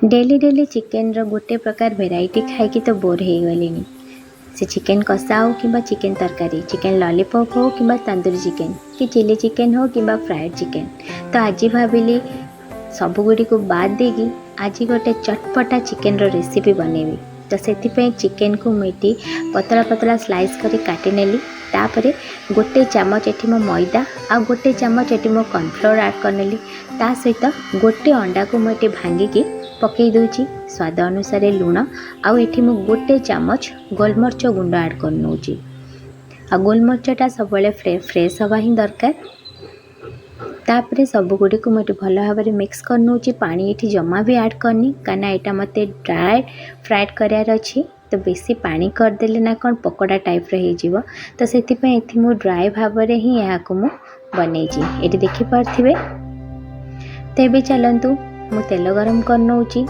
Daily daily chicken गोटे प्रकार variety खाई तो बोर हो गली। से चिकेन कषा हो कि चिकेन तरकारी, चिकेन लॉलीपॉप हो कि तंदूरी चिकेन कि चिली चिकेन हो कि फ्राइड चिकेन। तो आज भाविली सबुगुड़ी को बाद देगी आज गोटे चटपटा चिकेन रेसिपी बनैबी। तो से चिकेन को मुझे पतला पतला स्लाइस कर काटी नेली। तापरे गोटे चामच एठी मो मैदा आ गोटे चामच एठी मो कॉर्नफ्लोर ऐड करनेली। ता सहित गोटे अंडा को मुझे भांगिकी पकई दूची। स्वाद अनुसार लुण आउ एठी मो गोटे चामच गोलमर्च गुंड ऐड कर नौची। आ गोलमर्चटा सब फ्रेश हवा ही दरकार। तापरे सबुगुड़ी को मुझे भल भाव में मिक्स कर नौची। पानी ये जमा भी ऐड करनी कहीं यहाँ मत ड्राए फ्राइड करार अच्छी। तो बेसी पानी करदेले ना कौन पकोड़ा टाइप हो। तो से मु ड्राए भाव में ही यहाँ को बन ये देखिपे। तो ये चलतु मु तेल गरम कर नौची।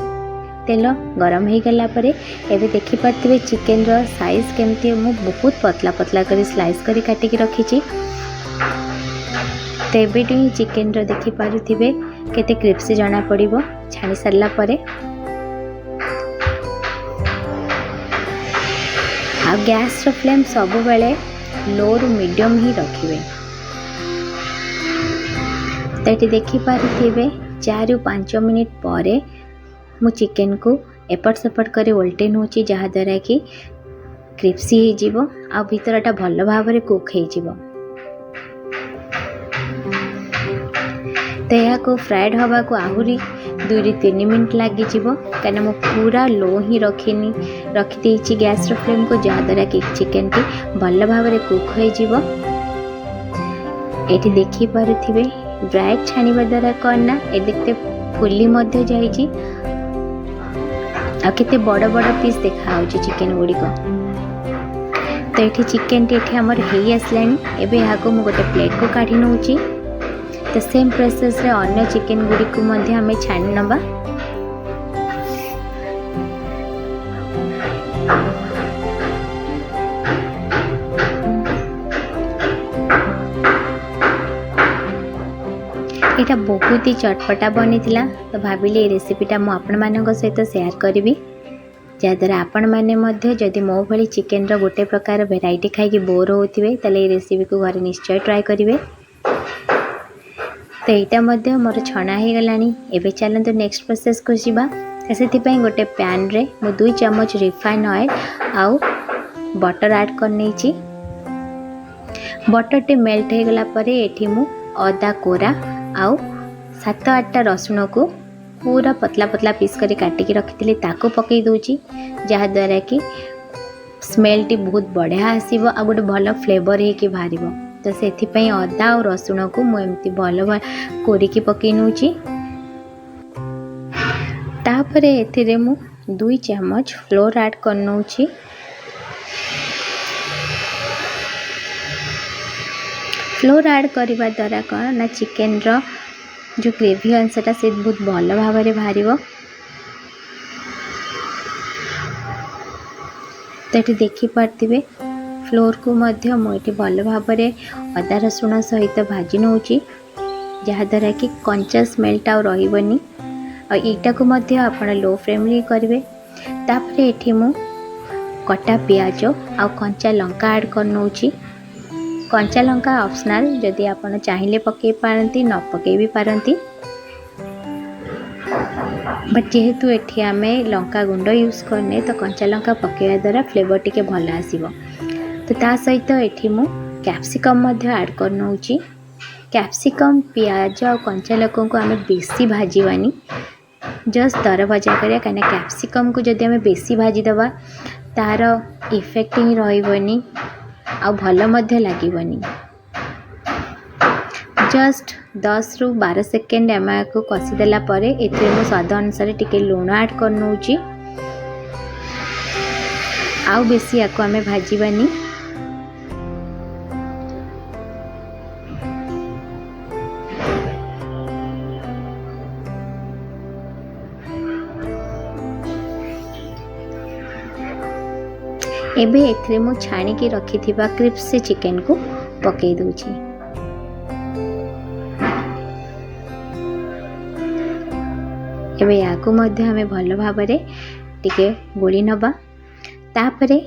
तेल गरम हो गला एबे देखिपे चिकेन साइज केमती मु बहुत पतला पतला कर स्लाइस कर काटिकी रखी। तो ये चिकेन देखिपे केते क्रिप्सी जना पड़िबो छाणी सारला परे। आ गैस रो फ्लेम सब बेले लो रु मीडियम ही रखिए। तो ये देखिपे 4 ରୁ 5 मिनिट पर मु चिकेन को एपट सेपट कर ओल्टे नौची जहाँद्वारा कि क्रिप्सी हो आ भीतरटा भल भाव में कुक हो। तो यहाँ को फ्राइड हवा को आहरी 2 ରୁ 3 मिनिट लगी कहीं मु पूरा लो ही रखी गैस रो फ्लेम को जहाँद्वारा कि चिकेन टी भल भाव में कुक हो। ये देखिपे ड्राई छाणीवा द्वारा करना ये देखते फुली मध्य जाइए आ केते बड़ बड़ पीस देखा चिकेन गुड़िक। तो ये चिकेन टी आमर हो आसलानी। एबे यहाँ को मु गोटे प्लेट को काढ़ी नौची। तो सेम प्रोसेस रे अन्य चिकेन गुड़ी को मध्य हमें छाणी नबा। यहाँ बहुत ही चटपटा बनी थिला। तो भाविली रेसिपीटा मु आपण मानक सहित शेयर करी जहाँद्वारा आपण मैंने जदि मो भली चिकेन गोटे प्रकार भेराइटी खाई बोर होते ताले रेसिपी को घर निश्चय ट्राए करेंगे। तो यहाँ मोर छना हो गलानी। एबे चलते नेक्स्ट प्रोसेस को जीवा। से गोटे पैन रे मु 2 चम्मच रिफाइन ऑयल आउ बटर ऐड कर नहीं। बटर टे मेल्ट हो गला परे एठी मु अदा कोरा आउ 7-8टा रसुण को पूरा पतला पतला पीस कर काटिकी रखी ताको पकई दूची जहाँद्वारा कि स्मेल टी बहुत बढ़िया आसीबो आ गोटे भल फ्लेवर होके बाहर। तो से अदा और रसुण को मुझे भल कोरिकी पकई नौची। तापरे एथिरे मु 2 चम्मच फ्लोर ऐड कर नौची। फ्लोर ऐड करने द्वारा कौन ना चिकेन जो ग्रेवी अंशटा से बहुत भल भाव में बाहर। तो ये देखिपे फ्लोर को मध्य मुझे भल भाव में अदा रसुण सहित भाजी नौची जहाँद्वारा कि कंचा स्मेलटा और रही। और यटा को मध्य आपण लो फ्लेम रे करेंगे। तापर ये मु कटा पियाज आ कंचा लंका ऐड कर नौची। कंचा लंका ऑप्शनल जदि आपण चाहिए पकई पारती न पकई भी पारती। बट जेहेतु एठी आमे लंका गुंड यूज करने तो कंचा लंका पकईवा द्वारा फ्लेवर टिके भल आसीबो। तो ता सहित एठी मु कैप्सिकम मध्य ऐड कर नौची। कैप्सिकम पियाज और कंचा लंका को आमे बेसी भाजीवानी जस्ट दर भजा करिया कहीं कैप्सिकम को जदि आमे बेसी भाजी दबा तार इफेक्ट ही रहिबनी आ भल मध्य लागबनी। जस्ट 10 ରୁ 12 सेकेंड आम को कषिदेला मु स्वाद अनुसार टिके लुण ऐड कर नौची। आउ बेसी या आम भाजीबानी। एबे एथरे मु छाणी की रखी थिबा क्रिप्सी चिकेन को पकई दूची। एबे याकू मध्य हमें भल भाव टिके गोली नबा। तापरे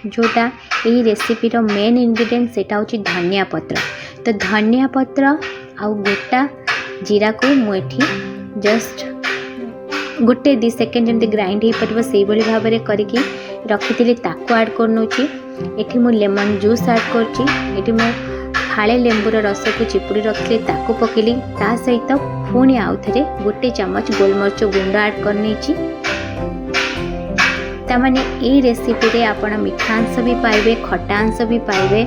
जोटा यही रेसिपी रो मेन इंग्रेडिएंट सेटा होची धनिया पत्र। तो धनिया पत्र आउ गोटा जीरा को मुठी जस्ट गोटे 2 सेकेंड जमी ग्राइंड हो पार से भाव में करके रखी ताकू ऐड करनोची। एठी मु लेमन जूस ऐड करची। मु फाळे लेंबूर रस को चिपुड़ी रखी ताकू पकेली। ता सहित पुणी आउ थे गोटे चमच गोलमरिच गुंड ऐड करनी। तामाने ए रेसिपी रे आपण मीठा अंश भी पाइबे, खट्टा अंश भी पाइबे,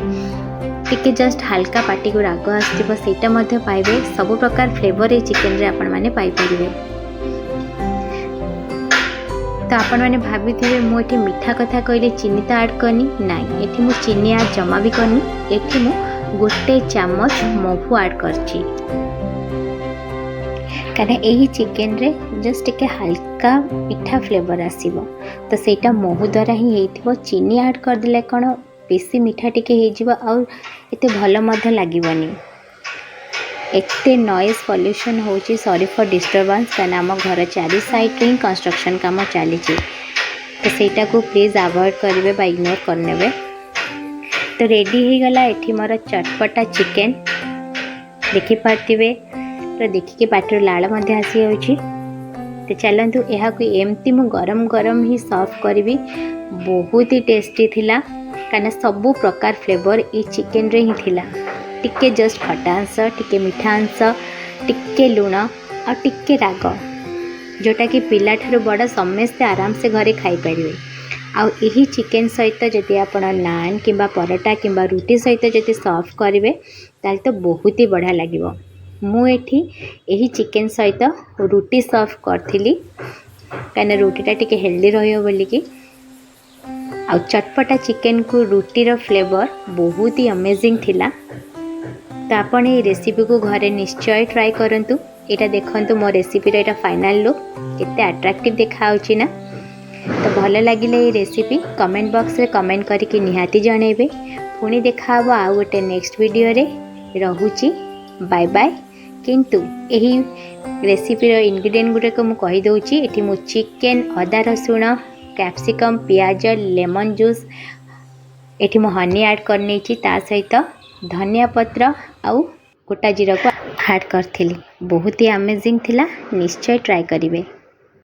टिके जस्ट हल्का पाटी को राग आसथिबो सेटा मध्य पाइबे। सब प्रकार फ्लेवर ए चिकन रे आपण माने पाई परिबे। तो आपण माने भाबिथिबे मु एठी मीठा कथा कहले चीनी तो ऐड करनी नाई। एठी मु चीनी ऐड जमा भी करनी। एठी मु गोटे चमच महू ऐड करची कारण यही चिकेन रे जस्ट टिके हल्का मीठा फ्लेवर आसीबो। तो सेटा महू द्वारा ही हेइथिबो। चीनी ऐड कर देले कोन बेसी मीठा टिके हे जिवो और एते भलो मध्य लागिबनी। एते नॉइज पॉल्यूशन होची। सॉरी फॉर डिस्टर्बेंस कारण आम घर चारि साइड रे कंस्ट्रक्शन काम चली। तो सेटा को प्लीज अवॉइड करेंगे बा इग्नोर करने। तो रेडी हो गला एठी मोर चटपटा चिकेन देखि पार्थिबे। तो देखिके पाटर लाल मध्य आसी होची। तो चलतु यहाँ को एमती मु गरम गरम ही सर्व करी। बहुत ही टेस्टी थिला कारण सबू प्रकार फ्लेवर ये चिकेन रे ही थिला। टिके जस्ट खट्टा अंश, टिके मीठा अंश, टिके लुण और टिके राग जोटा कि पिला ठारू बड़ समस्ते आराम से घरे खाई परिवे। आउ यही चिकेन सहित जदि आपण नान किंबा परोटा किंबा रुटी सहित जदि सर्व करेंगे ताल तो बहुत ही बढ़िया लगिवो। मु एठी यही चिकेन सहित रुटी सर्व करथिली कहीं रुटीटा टिके हेल्दी रहियो बोलिकी। आ चटपटा चिकेन को रुटीर फ्लेवर बहुत ही अमेजिंग थिला। तो आपण ये रेसिपी को घरे निश्चय ट्राई करंतु। एटा देखंतु मो रेसिपी रे एटा फाइनल लुक केते अट्रैक्टिव देखाउची ना। तो भल लगिले ये रेसिपी कमेंट बॉक्स रे कमेंट करके निहाती जणेबे। पुणी देखाबो आ गोटे नेक्स्ट वीडियो रे। रहुची बाय बाय। किंतु यही रेसिपी रो इंग्रेडिएंट गुटे को मु कहि दउची। एठी मु चिकेन, अदा रसुण, कैप्सिकम, प्याज, लेमन जूस, एठी मु हनी ऐड करनी ची। ता सहित धनिया पत्र आउ गोटा जीरा को ऐड करथिली। बहुत ही अमेजिंग थिला। निश्चय ट्राई करिवे।